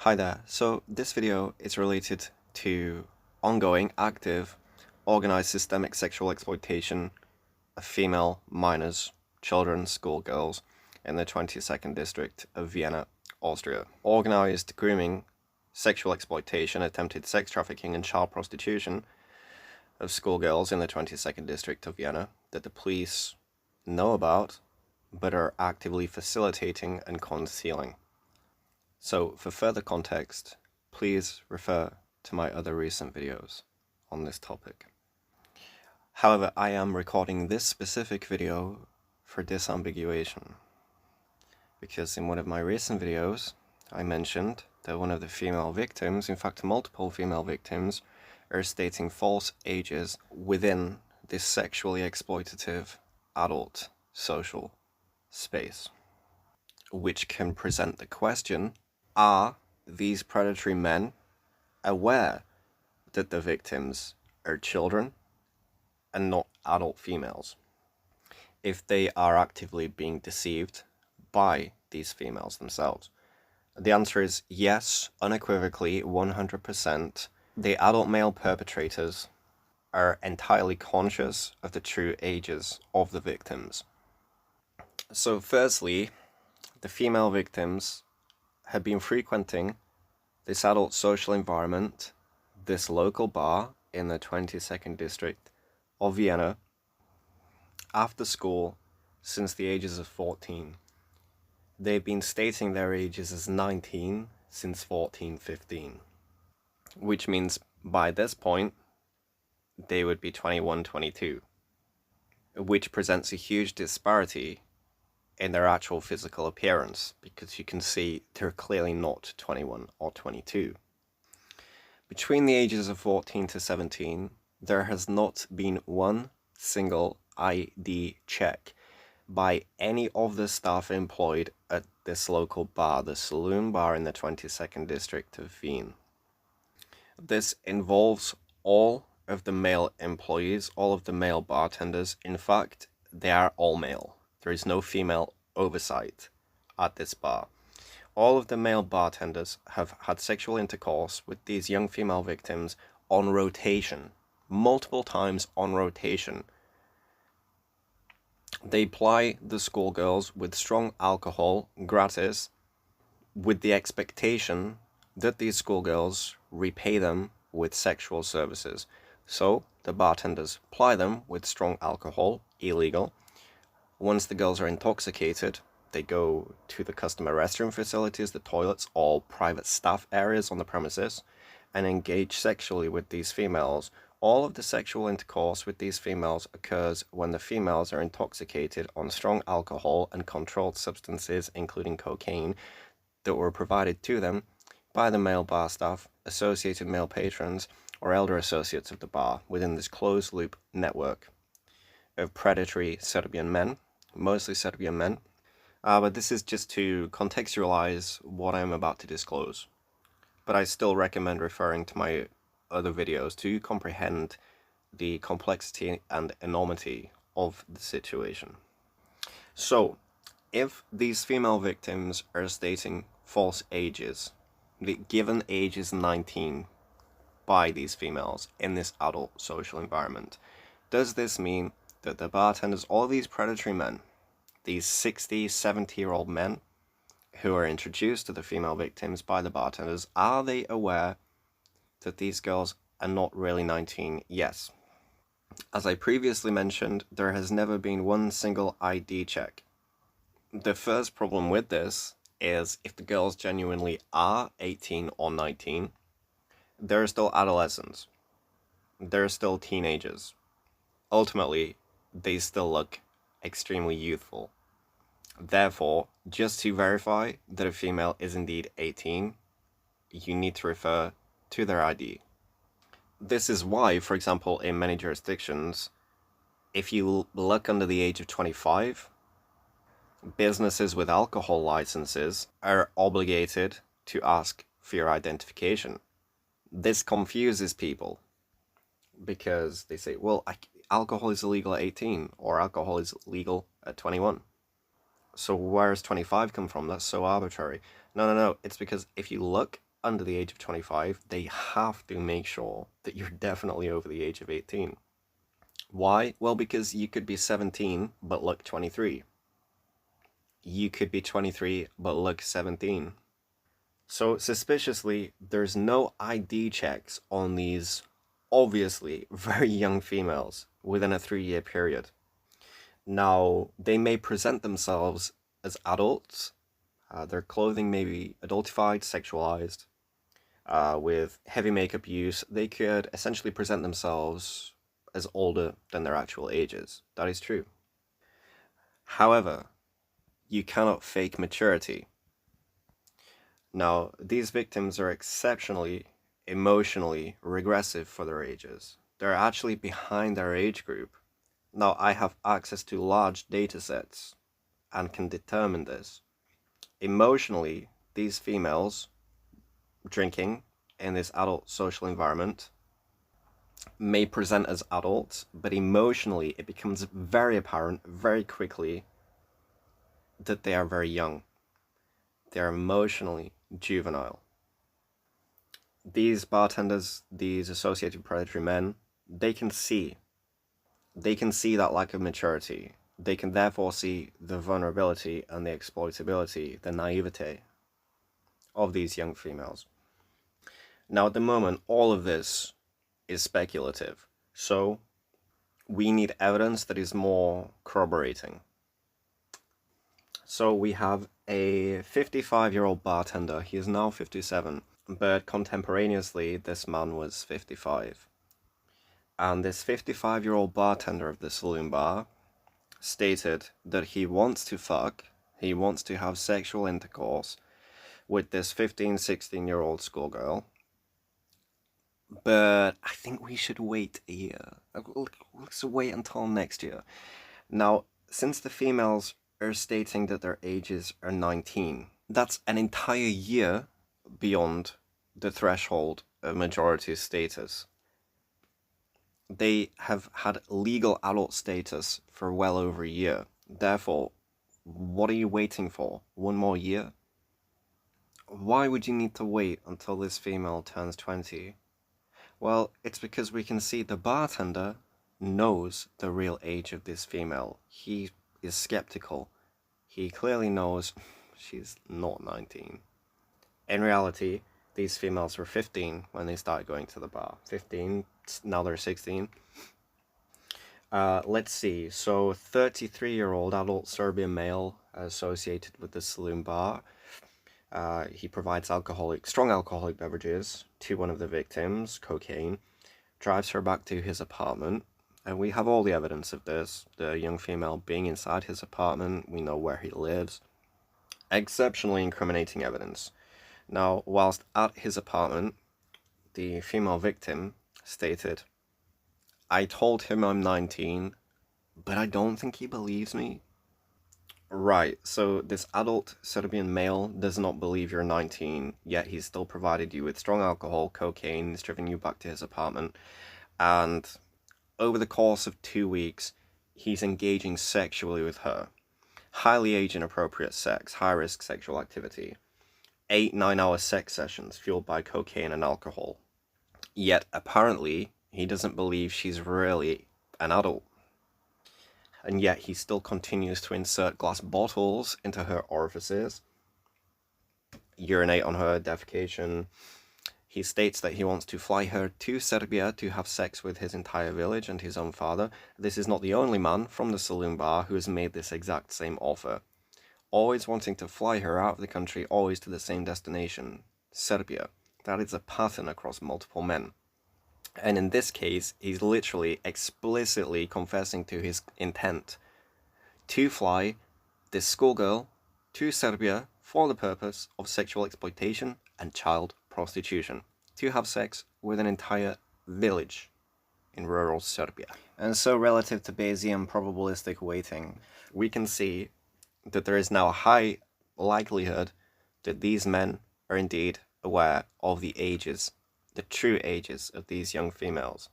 Hi there, so this video is related to ongoing, active, organized systemic sexual exploitation of female minors, children, schoolgirls in the 22nd district of Vienna, Austria. Organized grooming, sexual exploitation, attempted sex trafficking and child prostitution of schoolgirls in the 22nd district of Vienna that the police know about but are actively facilitating and concealing. So, for further context, please refer to my other recent videos on this topic. However, I am recording this specific video for disambiguation, because in one of my recent videos, I mentioned that one of the female victims, in fact multiple female victims, are stating false ages within this sexually exploitative adult social space, which can present the question: are these predatory men aware that the victims are children and not adult females? If they are actively being deceived by these females themselves? The answer is yes, unequivocally, 100%. The adult male perpetrators are entirely conscious of the true ages of the victims. So firstly, the female victims had been frequenting this adult social environment, this local bar in the 22nd district of Vienna, after school since the ages of 14. They've been stating their ages as 19 since 14, 15, which means by this point they would be 21, 22, which presents a huge disparity in their actual physical appearance, because you can see they're clearly not 21 or 22. Between the ages of 14 to 17, there has not been one single ID check by any of the staff employed at this local bar, the saloon bar in the 22nd district of Wien. This involves all of the male employees, all of the male bartenders. In fact, they are all male. There is no female oversight at this bar. All of the male bartenders have had sexual intercourse with these young female victims on rotation, multiple times on rotation. They ply the schoolgirls with strong alcohol gratis, with the expectation that these schoolgirls repay them with sexual services. So the bartenders ply them with strong alcohol, illegal. Once the girls are intoxicated, they go to the customer restroom facilities, the toilets, all private staff areas on the premises, and engage sexually with these females. All of the sexual intercourse with these females occurs when the females are intoxicated on strong alcohol and controlled substances, including cocaine, that were provided to them by the male bar staff, associated male patrons, or elder associates of the bar within this closed-loop network of predatory Serbian men, mostly Serbian men. But this is just to contextualize what I'm about to disclose. But I still recommend referring to my other videos to comprehend the complexity and enormity of the situation. So, if these female victims are stating false ages, the given age is 19 by these females in this adult social environment, does this mean that the bartenders, all these predatory men, these 60, 70-year-old men who are introduced to the female victims by the bartenders, are they aware that these girls are not really 19? Yes. As I previously mentioned, there has never been one single ID check. The first problem with this is if the girls genuinely are 18 or 19, they're still adolescents. They're still teenagers. Ultimately, they still look extremely youthful. Therefore, just to verify that a female is indeed 18, you need to refer to their ID. This is why, for example, in many jurisdictions, if you look under the age of 25, businesses with alcohol licenses are obligated to ask for your identification. This confuses people because they say, well, alcohol is illegal at 18 or alcohol is legal at 21. So where does 25 come from? That's so arbitrary. No. It's because if you look under the age of 25, they have to make sure that you're definitely over the age of 18. Why? Well, because you could be 17 but look 23. You could be 23 but look 17. So suspiciously, there's no ID checks on these obviously very young females within a 3-year period. Now, they may present themselves as adults. Their clothing may be adultified, sexualized, with heavy makeup use. They could essentially present themselves as older than their actual ages. That is true. However, you cannot fake maturity. Now, these victims are exceptionally emotionally regressive for their ages. They're actually behind their age group. Now, I have access to large data sets and can determine this. Emotionally, these females drinking in this adult social environment may present as adults, but emotionally it becomes very apparent very quickly that they are very young. They are emotionally juvenile. These bartenders, these associated predatory men, they can see that lack of maturity. They can therefore see the vulnerability and the exploitability, the naivete of these young females. Now, at the moment, all of this is speculative, so we need evidence that is more corroborating. So we have a 55-year-old bartender. He is now 57, but contemporaneously, this man was 55. And this 55-year-old bartender of the saloon bar stated that he wants to fuck, he wants to have sexual intercourse with this 15, 16-year-old schoolgirl. But I think we should wait a year. Let's wait until next year. Now, since the females are stating that their ages are 19, that's an entire year beyond the threshold of majority status. They have had legal adult status for well over a year. Therefore, what are you waiting for? One more year? Why would you need to wait until this female turns 20? Well, it's because we can see the bartender knows the real age of this female. He is skeptical. He clearly knows she's not 19. In reality, these females were 15 when they started going to the bar. 15, now they're 16. Let's see. So, 33-year-old adult Serbian male associated with the saloon bar. He provides strong alcoholic beverages to one of the victims, cocaine, drives her back to his apartment, and we have all the evidence of this. The young female being inside his apartment, we know where he lives. Exceptionally incriminating evidence. Now, whilst at his apartment, the female victim stated, "I told him I'm 19, but I don't think he believes me." Right, so this adult Serbian male does not believe you're 19, yet he's still provided you with strong alcohol, cocaine, he's driven you back to his apartment, and over the course of 2 weeks, he's engaging sexually with her. Highly age-inappropriate sex, high-risk sexual activity. 8-9 hour sex sessions fueled by cocaine and alcohol. Yet, apparently, he doesn't believe she's really an adult. And yet he still continues to insert glass bottles into her orifices, urinate on her, defecation. He states that he wants to fly her to Serbia to have sex with his entire village and his own father. This is not the only man from the saloon bar who has made this exact same offer. Always wanting to fly her out of the country, always to the same destination, Serbia. That is a pattern across multiple men. And in this case, he's literally explicitly confessing to his intent to fly this schoolgirl to Serbia for the purpose of sexual exploitation and child prostitution, to have sex with an entire village in rural Serbia. And so relative to Bayesian probabilistic weighting, we can see that there is now a high likelihood that these men are indeed aware of the ages, the true ages of these young females.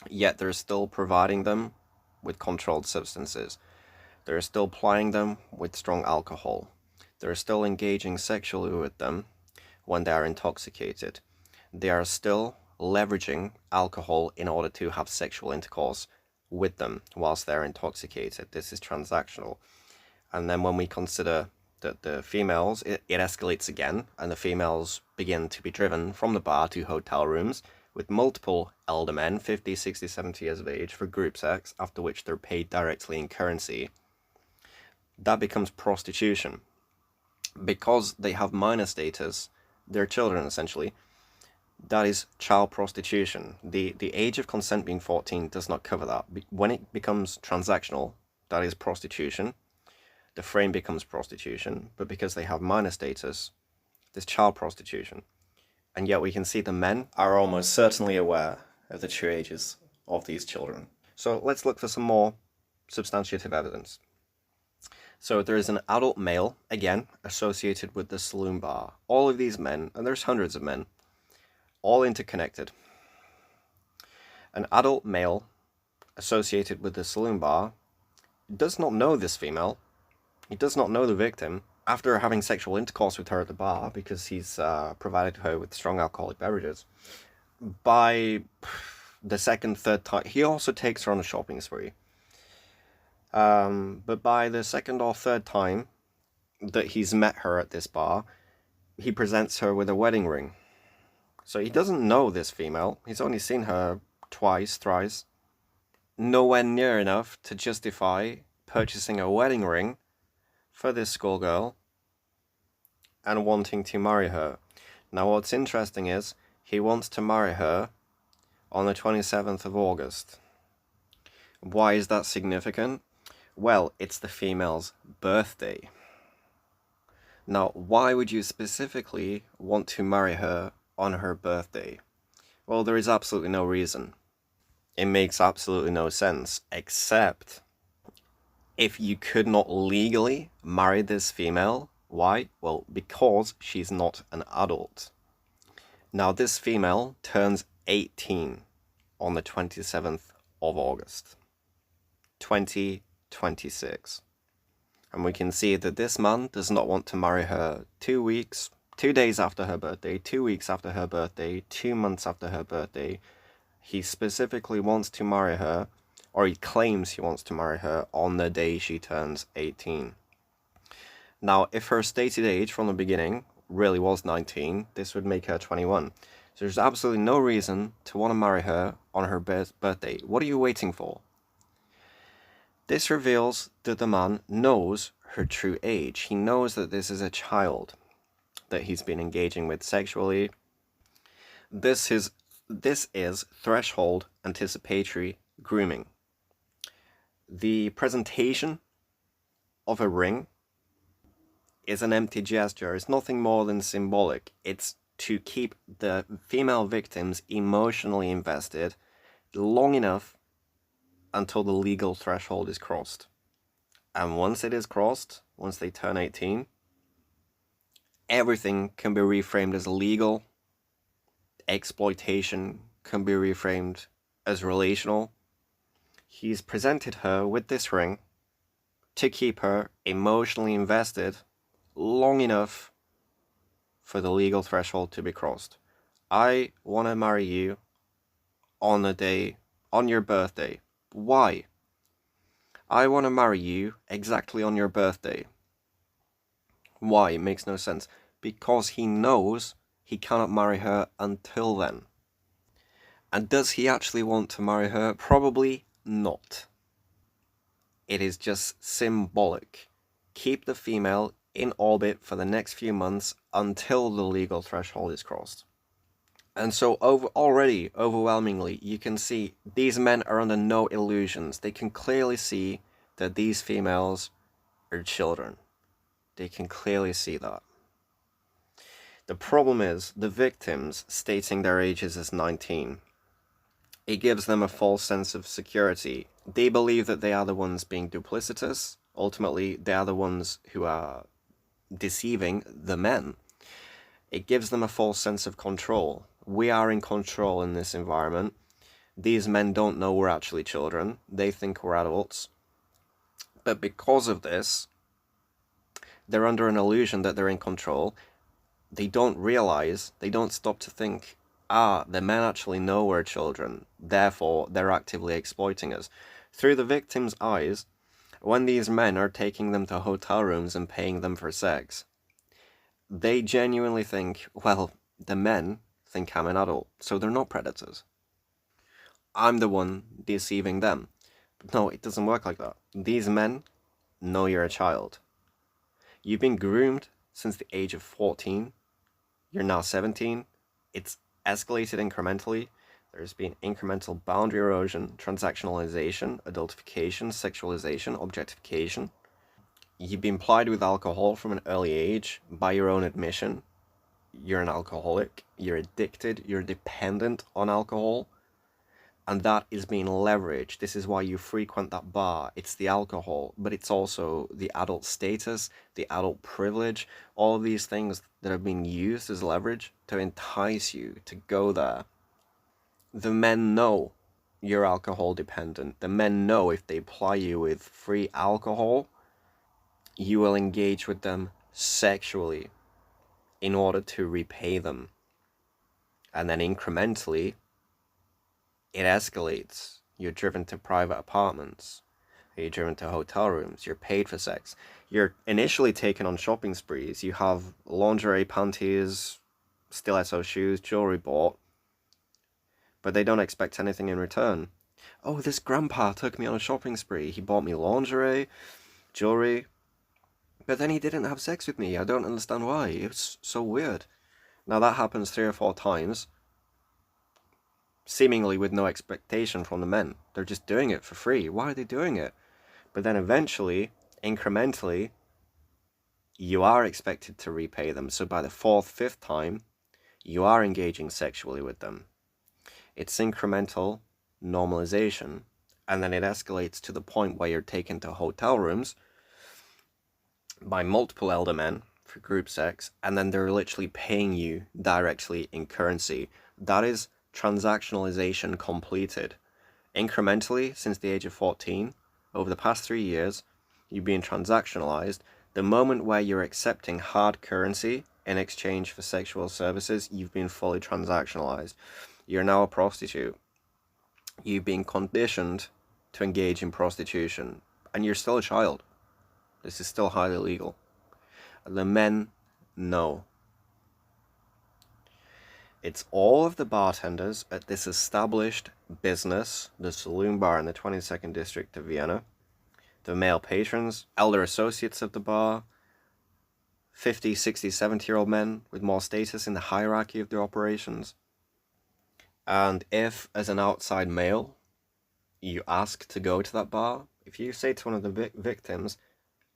Yet they're still providing them with controlled substances. They're still plying them with strong alcohol. They're still engaging sexually with them when they are intoxicated. They are still leveraging alcohol in order to have sexual intercourse with them whilst they're intoxicated. This is transactional. And then when we consider that the females, it escalates again, and the females begin to be driven from the bar to hotel rooms with multiple elder men, 50, 60, 70 years of age, for group sex, after which they're paid directly in currency. That becomes prostitution. Because they have minor status, they're children essentially, that is child prostitution. The age of consent being 14 does not cover that. When it becomes transactional, that is prostitution. The frame becomes prostitution, but because they have minor status, there's child prostitution. And yet we can see the men are almost certainly aware of the true ages of these children. So let's look for some more substantiative evidence. So there is an adult male, again, associated with the saloon bar. All of these men, and there's hundreds of men, all interconnected. An adult male associated with the saloon bar does not know this female. He does not know the victim. After having sexual intercourse with her at the bar, because he's provided her with strong alcoholic beverages, by the second, third time, he also takes her on a shopping spree. But by the second or third time that he's met her at this bar, he presents her with a wedding ring. So he doesn't know this female. He's only seen her twice, thrice. Nowhere near enough to justify purchasing a wedding ring for this schoolgirl and wanting to marry her. Now what's interesting is he wants to marry her on the 27th of August. Why is that significant? Well, it's the female's birthday. Now, why would you specifically want to marry her on her birthday? Well, there is absolutely no reason. It makes absolutely no sense, except if you could not legally marry this female. Why? Well, because she's not an adult. Now, this female turns 18 on the 27th of August, 2026. And we can see that this man does not want to marry her 2 days after her birthday, 2 weeks after her birthday, 2 months after her birthday. He specifically wants to marry her, or he claims he wants to marry her on the day she turns 18. Now, if her stated age from the beginning really was 19, this would make her 21. So there's absolutely no reason to want to marry her on her birthday. What are you waiting for? This reveals that the man knows her true age. He knows that this is a child that he's been engaging with sexually. This is threshold anticipatory grooming. The presentation of a ring is an empty gesture. It's nothing more than symbolic. It's to keep the female victims emotionally invested long enough until the legal threshold is crossed. And once it is crossed, once they turn 18, everything can be reframed as legal. Exploitation can be reframed as relational. He's presented her with this ring to keep her emotionally invested long enough for the legal threshold to be crossed. I want to marry you on your birthday. Why? I want to marry you exactly on your birthday. Why? It makes no sense. Because he knows he cannot marry her until then. And does he actually want to marry her? Probably not. It is just symbolic. Keep the female in orbit for the next few months until the legal threshold is crossed. And so already, overwhelmingly, you can see these men are under no illusions. They can clearly see that these females are children. They can clearly see that. The problem is the victims stating their ages as 19. It gives them a false sense of security. They believe that they are the ones being duplicitous. Ultimately, they are the ones who are deceiving the men. It gives them a false sense of control. We are in control in this environment. These men don't know we're actually children. They think we're adults. But because of this, they're under an illusion that they're in control. they don't realize, they don't stop to think, the men actually know we're children, therefore they're actively exploiting us. Through the victim's eyes, when these men are taking them to hotel rooms and paying them for sex, they genuinely think, well, the men think I'm an adult, so they're not predators. I'm the one deceiving them. But no, it doesn't work like that. These men know you're a child. You've been groomed since the age of 14. You're now 17. It's escalated incrementally. There's been incremental boundary erosion, transactionalization, adultification, sexualization, objectification. You've been plied with alcohol from an early age. By your own admission, you're an alcoholic. You're addicted. You're dependent on alcohol. And that is being leveraged. This is why you frequent that bar. It's the alcohol, but it's also the adult status, the adult privilege, all of these things that have been used as leverage to entice you to go there. The men know you're alcohol dependent. The men know if they ply you with free alcohol, you will engage with them sexually in order to repay them. And then incrementally, it escalates. You're driven to private apartments. You're driven to hotel rooms. You're paid for sex. You're initially taken on shopping sprees. You have lingerie, panties, stiletto shoes, jewelry bought. But they don't expect anything in return. Oh, this grandpa took me on a shopping spree. He bought me lingerie, jewelry. But then he didn't have sex with me. I don't understand why. It was so weird. Now that happens 3 or 4 times, seemingly with no expectation from the men. They're just doing it for free. Why are they doing it? But then eventually, incrementally, you are expected to repay them. So by the 4th, 5th time, you are engaging sexually with them. It's incremental normalization. And then it escalates to the point where you're taken to hotel rooms by multiple elder men for group sex, and then they're literally paying you directly in currency. That is transactionalization completed. Incrementally, since the age of 14, over the past 3 years, you've been transactionalized. The moment where you're accepting hard currency in exchange for sexual services, you've been fully transactionalized. You're now a prostitute. You've been conditioned to engage in prostitution, and you're still a child. This is still highly illegal. The men know. It's all of the bartenders at this established business, the saloon bar in the 22nd district of Vienna, the male patrons, elder associates of the bar, 50, 60, 70-year-old men with more status in the hierarchy of their operations. And if, as an outside male, you ask to go to that bar, if you say to one of the victims,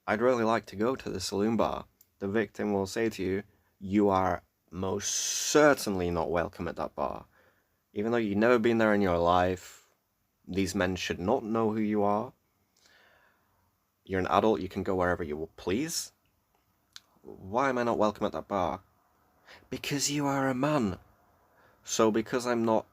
I'd really like to go to the saloon bar, the victim will say to you, you are most certainly not welcome at that bar. Even though you've never been there in your life, these men should not know who you are. You're an adult, you can go wherever you please. Why am I not welcome at that bar? Because you are a man. So because I'm not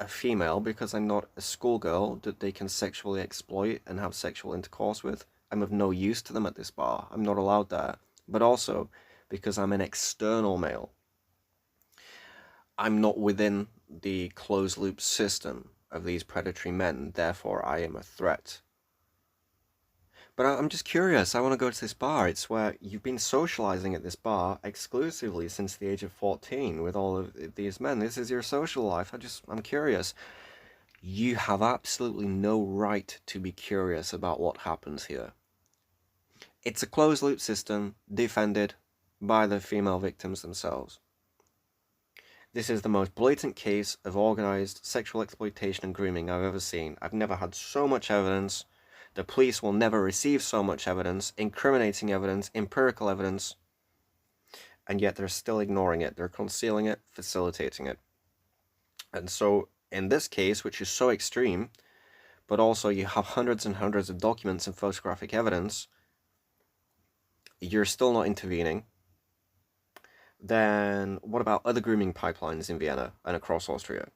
a female, because I'm not a schoolgirl that they can sexually exploit and have sexual intercourse with, I'm of no use to them at this bar. I'm not allowed there. But also because I'm an external male. I'm not within the closed loop system of these predatory men, therefore I am a threat. But I'm just curious, I want to go to this bar. It's where you've been socializing at this bar exclusively since the age of 14 with all of these men. This is your social life. I'm curious. You have absolutely no right to be curious about what happens here. It's a closed loop system defended by the female victims themselves. This is the most blatant case of organized sexual exploitation and grooming I've ever seen. I've never had so much evidence. The police will never receive so much evidence, incriminating evidence, empirical evidence, and yet they're still ignoring it. They're concealing it, facilitating it. And so, in this case, which is so extreme, but also you have hundreds and hundreds of documents and photographic evidence, you're still not intervening. Then what about other grooming pipelines in Vienna and across Austria,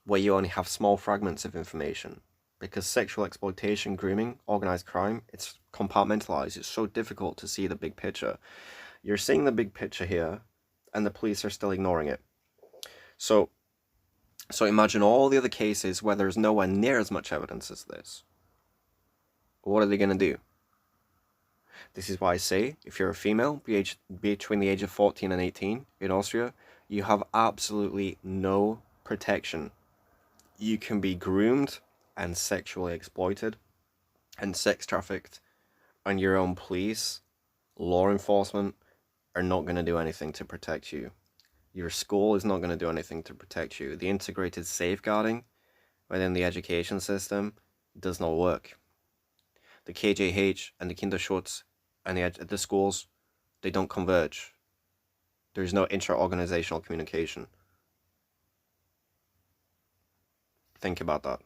where you only have small fragments of information? Because sexual exploitation, grooming, organized crime, it's compartmentalized. It's so difficult to see the big picture. You're seeing the big picture here, and the police are still ignoring it. So imagine all the other cases where there's nowhere near as much evidence as this. What are they going to do? This is why I say, if you're a female, between the age of 14 and 18 in Austria, you have absolutely no protection. You can be groomed and sexually exploited and sex trafficked, and your own police, law enforcement, are not going to do anything to protect you. Your school is not going to do anything to protect you. The integrated safeguarding within the education system does not work. The KJH and the Kinderschutz and the schools, they don't converge. There's no inter-organizational communication. Think about that.